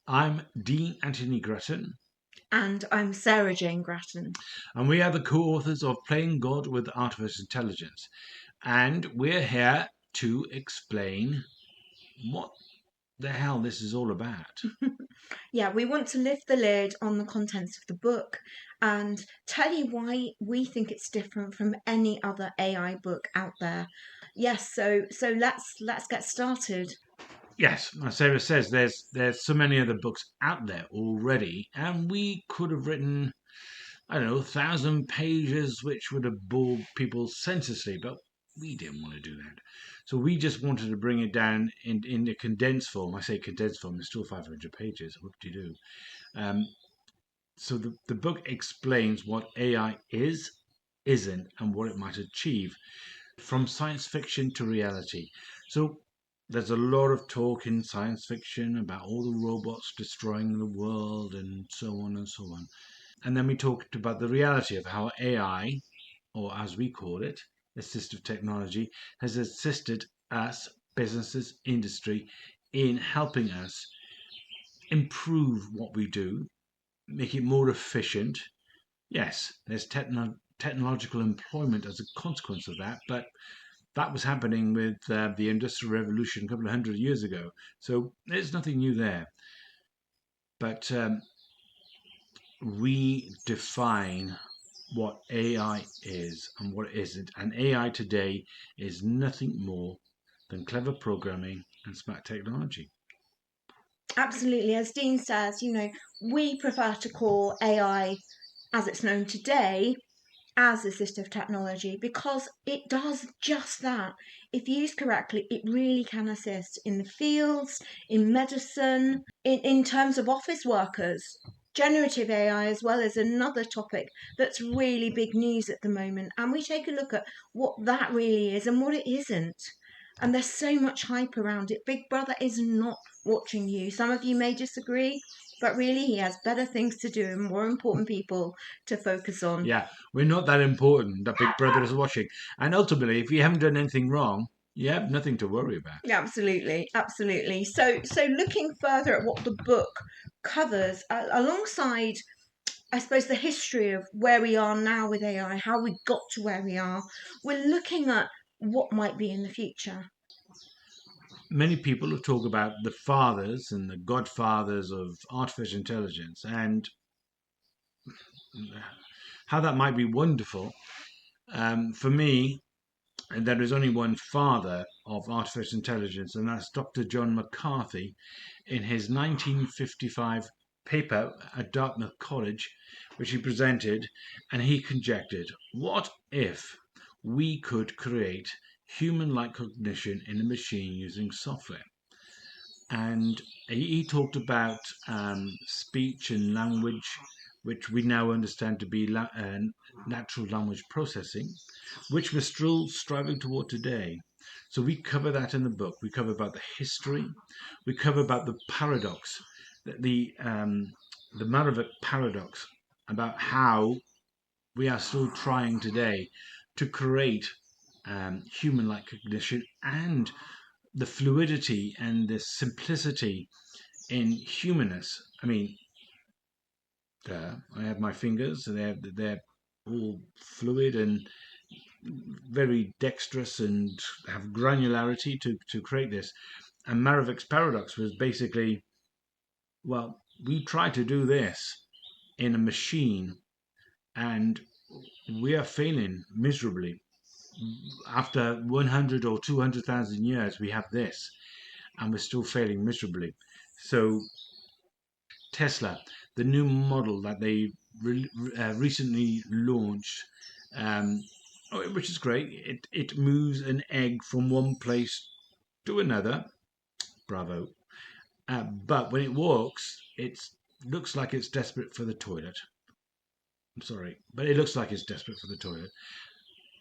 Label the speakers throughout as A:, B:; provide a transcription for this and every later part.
A: I'm Dean Anthony Grattan,
B: And I'm Sarah-Jayne Grattan.
A: and we are the co-authors of Playing God with Artificial Intelligence. And we're here to explain what the hell this is all about.
B: Yeah, we want to lift the lid on the contents of the book and tell you why we think it's different from any other AI book out there. Yes, so let's get started.
A: Yes, as Sarah says, there's so many other books out there already, and we could have written, I don't know, 1,000 pages, which would have bored people senselessly, but we didn't want to do that. So we just wanted to bring it down in a condensed form. I say condensed form, it's still 500 pages. What do you do? So the book explains what AI is, isn't, and what it might achieve from science fiction to reality. So there's a lot of talk in science fiction about all the robots destroying the world and so on and so on. And then we talked about the reality of how AI, or as we call it, assistive technology, has assisted us, businesses, industry, in helping us improve what we do, make it more efficient. Yes, there's technological employment as a consequence of that, but that was happening with the Industrial Revolution a couple of hundred years ago. So there's nothing new there. But we define what AI is and what it isn't. And AI today is nothing more than clever programming and smart technology.
B: Absolutely, as Dean says, we prefer to call AI as it's known today as assistive technology because it does just that. If used correctly, it really can assist in the fields, in medicine, in terms of office workers. Generative AI as well is another topic that's really big news at the moment. And we take a look at what that really is and what it isn't. And there's so much hype around it. Big Brother is not watching you. Some of you may disagree, but really he has better things to do and more important people to focus on.
A: Yeah, we're not that important that Big Brother is watching. And ultimately, if you haven't done anything wrong, you have nothing to worry about.
B: Yeah, absolutely, absolutely. So looking further at what the book covers, alongside, I suppose, the history of where we are now with AI, how we got to where we are, we're looking at what might be in the future.
A: Many people have talked about the fathers and the godfathers of artificial intelligence and how that might be wonderful. For me, there is only one father of artificial intelligence, and that's Dr. John McCarthy in his 1955 paper at Dartmouth College, which he presented, and he conjectured, what if we could create human-like cognition in a machine using software? And he talked about speech and language, which we now understand to be natural language processing, which we're still striving toward today. So we cover that in the book. We cover about the history. We cover about the paradox, the Maravik paradox, about how we are still trying today to create human-like cognition and the fluidity and the simplicity in humanness. I mean, I have my fingers, and they're all fluid and very dexterous and have granularity to create this. And Maravic's paradox was basically, well, we try to do this in a machine, and we are failing miserably. After 100 or 200,000 years, we have this, and we're still failing miserably. So Tesla, the new model that they recently launched, um, which is great. It moves an egg from one place to another. Bravo. But when it walks, it looks like it's desperate for the toilet. I'm sorry, but it looks like it's desperate for the toilet.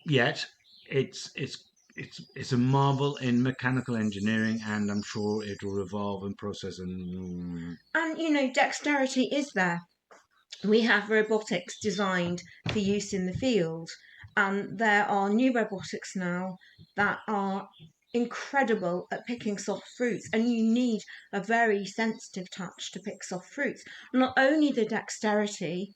A: Yet it's a marvel in mechanical engineering, and I'm sure it will evolve and process and
B: And dexterity is there. We have robotics designed for use in the field, and there are new robotics now that are incredible at picking soft fruits, and you need a very sensitive touch to pick soft fruits. Not only the dexterity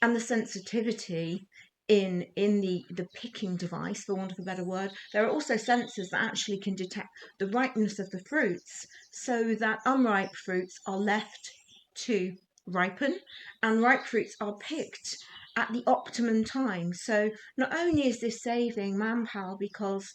B: and the sensitivity in the picking device, for want of a better word, there are also sensors that actually can detect the ripeness of the fruits, so that unripe fruits are left to ripen and ripe fruits are picked at the optimum time. So not only is this saving manpower, because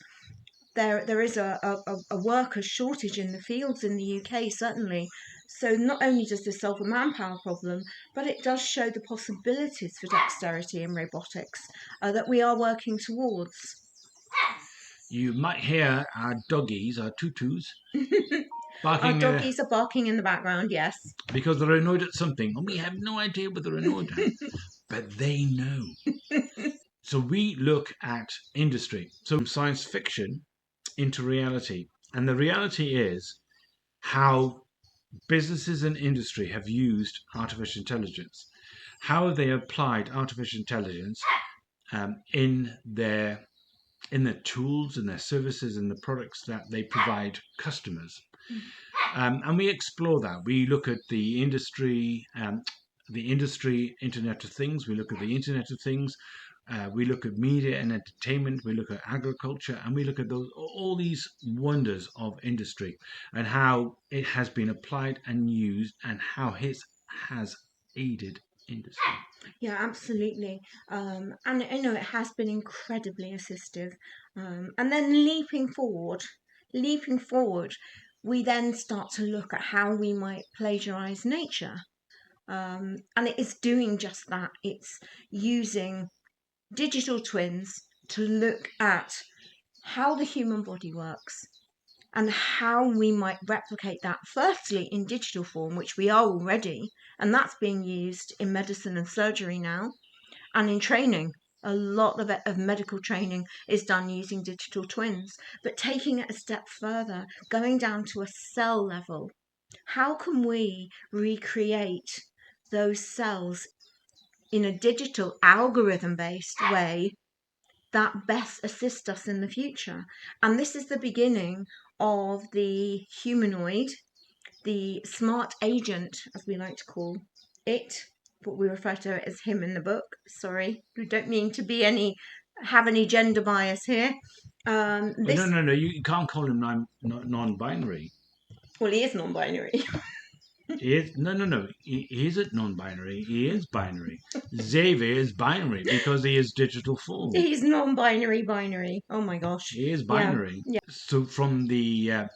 B: there is a worker shortage in the fields in the UK, certainly. So not only does this solve a manpower problem, but it does show the possibilities for dexterity and robotics that we are working towards.
A: You might hear our doggies, our tutus,
B: Our
A: barking
B: doggies are barking in the background, yes.
A: because they're annoyed at something, and we have no idea what they're annoyed at, but they know. So we look at industry, so science fiction into reality, and the reality is how businesses and industry have used artificial intelligence. How have they applied artificial intelligence in their tools and their services and the products that they provide customers? And we explore that. We look at the industry Internet of Things. We look at the Internet of Things. We look at media and entertainment. We look at agriculture, and we look at all these wonders of industry and how it has been applied and used, and how it has aided industry.
B: Yeah, absolutely. And you know, it has been incredibly assistive. And then leaping forward, we then start to look at how we might plagiarize nature. And it is doing just that. It's using digital twins to look at how the human body works and how we might replicate that, firstly in digital form, which we are already, and that's being used in medicine and surgery now, and in training. A lot of medical training is done using digital twins, but taking it a step further, going down to a cell level. How can we recreate those cells in a digital algorithm based way that best assist us in the future? And this is the beginning of the humanoid, the smart agent, as we like to call it, but we refer to it as him in the book. Sorry, we don't mean to have any gender bias here.
A: Oh,
B: This
A: no. You can't call him non-binary.
B: Well, he is non-binary.
A: He is no. He isn't non-binary. He is binary. Xavier is binary because he is digital form.
B: He's non-binary binary. Oh my gosh.
A: He is
B: Yeah.
A: binary. So from the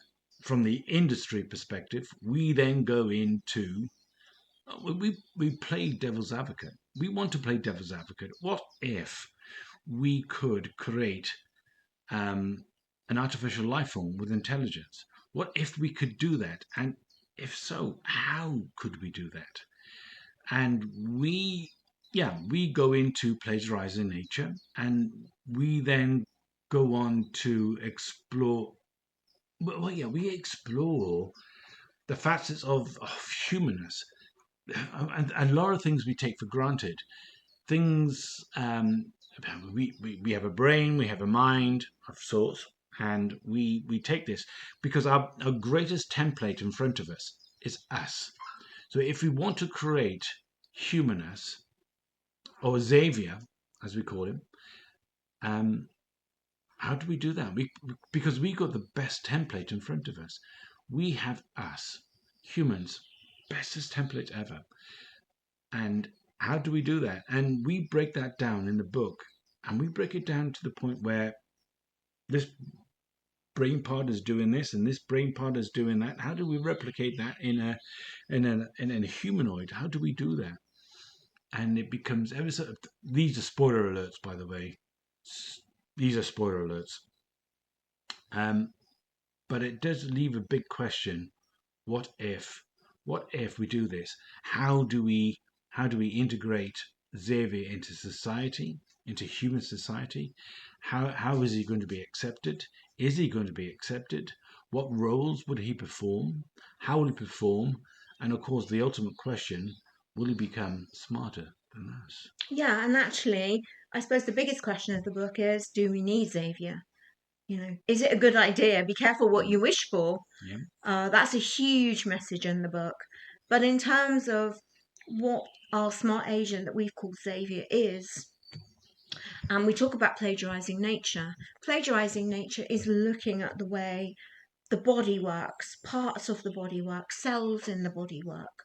A: industry perspective, we then go into we play devil's advocate. We want to play devil's advocate. What if we could create an artificial life form with intelligence? What if we could do that? And if so, how could we do that? And we go into plagiarizing nature, and we then go on to explore. We explore the facets of humanness, and a lot of things we take for granted. Things we have a brain, we have a mind of sorts, and we take this because our greatest template in front of us is us. So if we want to create humanness, or Xavier, as we call him, um, how do we do that? Because we got the best template in front of us. We have us, humans, bestest template ever. And how do we do that? And we break that down in the book, and we break it down to the point where this brain part is doing this and this brain part is doing that. How do we replicate that in a humanoid? How do we do that? And it becomes ever so. These are spoiler alerts, by the way. These are spoiler alerts. But it does leave a big question. What if? What if we do this? How do we integrate Xavier into society, into human society? How is he going to be accepted? Is he going to be accepted? What roles would he perform? How will he perform? And of course, the ultimate question: will he become smarter than us?
B: Yeah, and actually, I suppose the biggest question of the book is, do we need Xavier? is it a good idea? Be careful what you wish for.
A: Yeah.
B: That's a huge message in the book. But in terms of what our smart agent that we've called Xavier is, and we talk about plagiarizing nature. Plagiarizing nature is looking at the way the body works, parts of the body work, cells in the body work,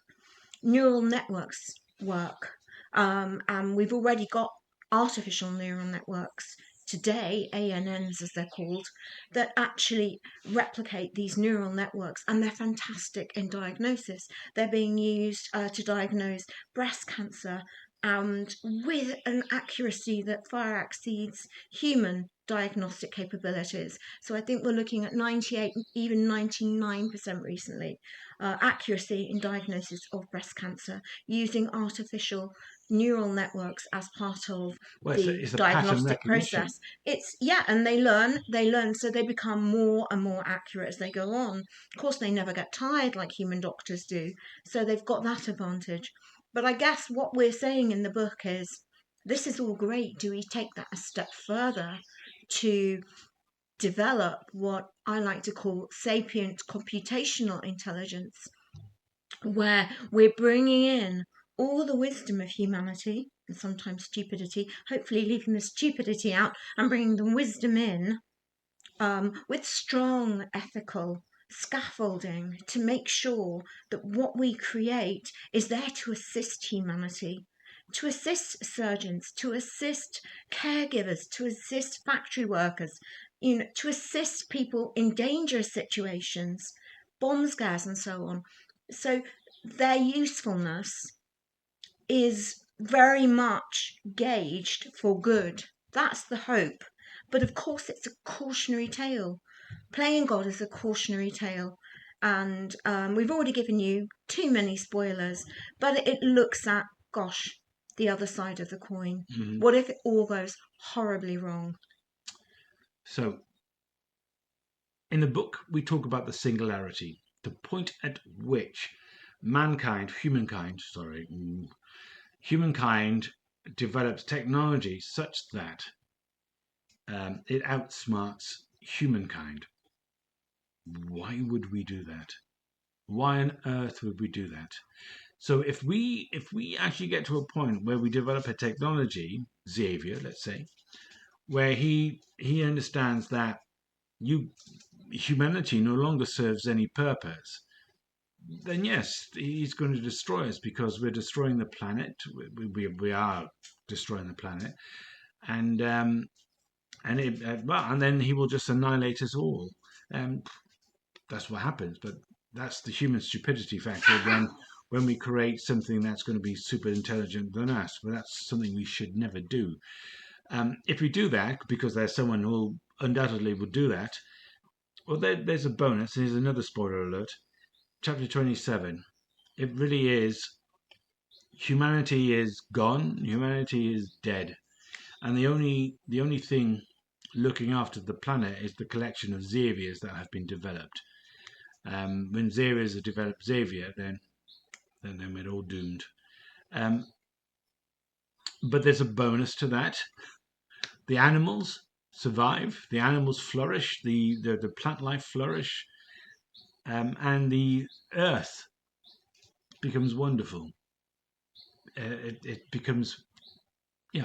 B: neural networks work. And we've already got artificial neural networks today, ANNs as they're called, that actually replicate these neural networks, and they're fantastic in diagnosis. They're being used to diagnose breast cancer, and with an accuracy that far exceeds human diagnostic capabilities. So I think we're looking at 98, even 99% recently, accuracy in diagnosis of breast cancer using artificial neural networks as part of
A: Well,
B: the
A: it's a pattern
B: diagnostic
A: recognition.
B: process. It's and they learn, so they become more and more accurate as they go on. Of course, they never get tired like human doctors do, so they've got that advantage. But I guess what we're saying in the book is, this is all great. Do we take that a step further to develop what I like to call sapient computational intelligence, where we're bringing in all the wisdom of humanity and sometimes stupidity, hopefully leaving the stupidity out and bringing the wisdom in, with strong ethical scaffolding to make sure that what we create is there to assist humanity, to assist surgeons, to assist caregivers, to assist factory workers, to assist people in dangerous situations, bomb scares and so on. So their usefulness is very much gauged for good. That's the hope. But of course, it's a cautionary tale. Playing God is a cautionary tale. And we've already given you too many spoilers, but it looks at, gosh, the other side of the coin.
A: Mm-hmm.
B: What if it all goes horribly wrong?
A: So, in the book, we talk about the singularity, the point at which humankind develops technology such that it outsmarts humankind. Why would we do that? Why on earth would we do that? So if we actually get to a point where we develop a technology, Xavier, let's say, where he understands that humanity no longer serves any purpose, then yes, he's going to destroy us because we're destroying the planet. We are destroying the planet, and and then he will just annihilate us all. That's what happens. But that's the human stupidity factor when we create something that's going to be super intelligent than us. But that's something we should never do. If we do that, because there's someone who undoubtedly would do that, well, there's a bonus. Here's another spoiler alert. Chapter 27. It really is. Humanity is gone. Humanity is dead, and the only thing looking after the planet is the collection of Xaviers that have been developed. When Xaviers have developed Xavier, then we're all doomed. But there's a bonus to that. The animals survive. The animals flourish. The plant life flourish, and the earth becomes wonderful. It becomes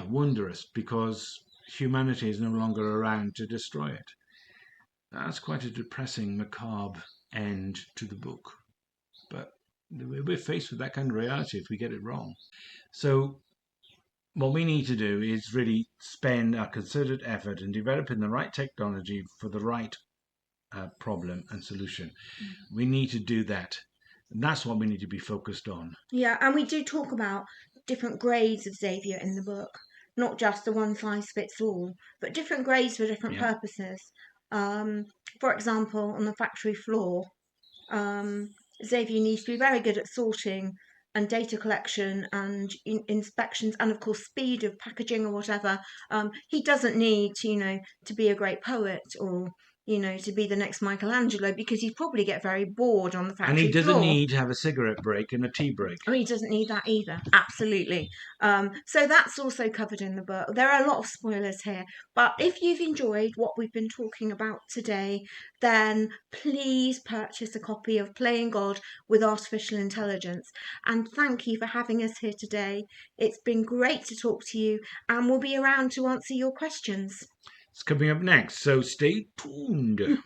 A: wondrous because humanity is no longer around to destroy it. That's quite a depressing, macabre end to the book. But we're faced with that kind of reality if we get it wrong. So what we need to do is really spend our concerted effort in developing the right technology for the right problem and solution. We need to do that. And that's what we need to be focused on.
B: Yeah, and we do talk about different grades of Xavier in the book, not just the one size fits all, but different grades for different purposes. For example, on the factory floor, Xavier needs to be very good at sorting and data collection and inspections, and of course speed of packaging or whatever. He doesn't need to be a great poet or to be the next Michelangelo, because he'd probably get very bored on the
A: And he
B: factory
A: doesn't
B: floor.
A: need to have a cigarette break and a tea break.
B: Oh, he doesn't need that either. Absolutely. So that's also covered in the book. There are a lot of spoilers here, but if you've enjoyed what we've been talking about today, then please purchase a copy of Playing God with Artificial Intelligence. And thank you for having us here today. It's been great to talk to you, and we'll be around to answer your questions.
A: It's coming up next, so stay tuned.